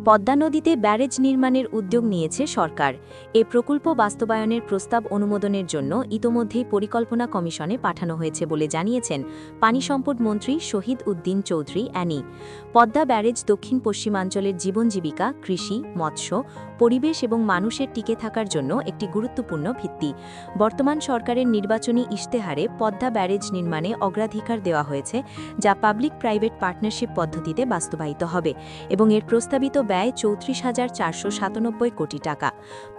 পদ্মা নদীতে ব্যারেজ নির্মাণের উদ্যোগ নিয়েছে সরকার। এ প্রকল্প বাস্তবায়নের প্রস্তাব অনুমোদনের জন্য ইতোমধ্যেই পরিকল্পনা কমিশনে পাঠানো হয়েছে বলে জানিয়েছেন পানি সম্পদ মন্ত্রী শহীদ উদ্দিন চৌধুরী অ্যানি। পদ্মা ব্যারেজ দক্ষিণ পশ্চিমাঞ্চলের জীবন জীবিকা, কৃষি, মৎস্য, পরিবেশ এবং মানুষের টিকে থাকার জন্য একটি গুরুত্বপূর্ণ ভিত্তি। বর্তমান সরকারের নির্বাচনী ইশতেহারে পদ্মা ব্যারেজ নির্মাণে অগ্রাধিকার দেওয়া হয়েছে, যা পাবলিক প্রাইভেট পার্টনারশিপ পদ্ধতিতে বাস্তবায়িত হবে এবং এর প্রস্তাবিত ব্যয় ৩৪,৪৯৭ কোটি টাকা।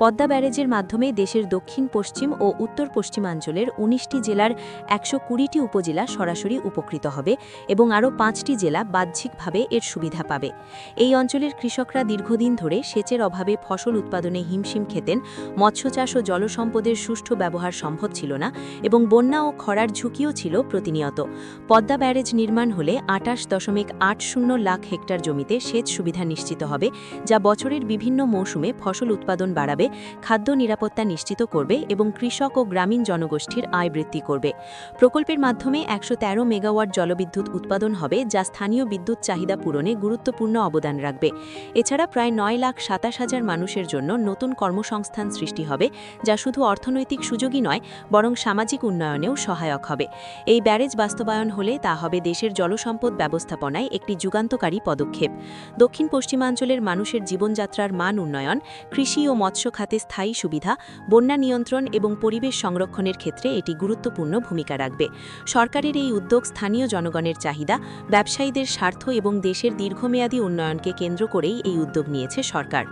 পদ্মা ব্যারেজের মাধ্যমে দেশের দক্ষিণ পশ্চিম ও উত্তর পশ্চিমাঞ্চলের ১৯টি জেলার ১২০টি উপজেলা সরাসরি উপকৃত হবে এবং আরও ৫টি জেলা বাহ্যিকভাবে এর সুবিধা পাবে। এই অঞ্চলের কৃষকরা দীর্ঘদিন ধরে সেচের অভাবে ফসল উৎপাদনে হিমশিম খেতেন, মৎস্য চাষ ও জলসম্পদের সুষ্ঠু ব্যবহার সম্ভব ছিল না এবং বন্যা ও খরার ঝুঁকিও ছিল প্রতিনিয়ত। পদ্মা ব্যারেজ নির্মাণ হলে ২৮.৮০ লাখ হেক্টর জমিতে সেচ সুবিধা নিশ্চিত হবে, যা বছরের বিভিন্ন মৌসুমে ফসল উৎপাদন বাড়াবে, খাদ্য নিরাপত্তা নিশ্চিত করবে এবং কৃষক ও গ্রামীণ জনগোষ্ঠীর আয় বৃদ্ধি করবে। প্রকল্পের মাধ্যমে ১১৩ মেগাওয়াট জলবিদ্যুৎ উৎপাদন হবে, যা স্থানীয় বিদ্যুৎ চাহিদা পূরণে গুরুত্বপূর্ণ অবদান রাখবে। এছাড়া প্রায় ৯,২৭,০০০ মানুষের জন্য নতুন কর্মসংস্থান সৃষ্টি হবে, যা শুধু অর্থনৈতিক সুযোগই নয় বরং সামাজিক উন্নয়নেও সহায়ক হবে। এই ব্যারেজ বাস্তবায়ন হলে তা হবে দেশের জলসম্পদ ব্যবস্থাপনায় একটি যুগান্তকারী পদক্ষেপ। দক্ষিণ পশ্চিমাঞ্চলের মানুষের জীবনযাত্রার মান উন্নয়ন, কৃষি ও মৎস্য খাতে স্থায়ী সুবিধা, বন্যা নিয়ন্ত্রণ এবং পরিবেশ সংরক্ষণের ক্ষেত্রে এটি গুরুত্বপূর্ণ ভূমিকা রাখবে। সরকারের এই উদ্যোগ স্থানীয় জনগণের চাহিদা, ব্যবসায়ীদের স্বার্থ এবং দেশের দীর্ঘমেয়াদী উন্নয়নকে কেন্দ্র করেই এই উদ্যোগ নিয়েছে সরকার।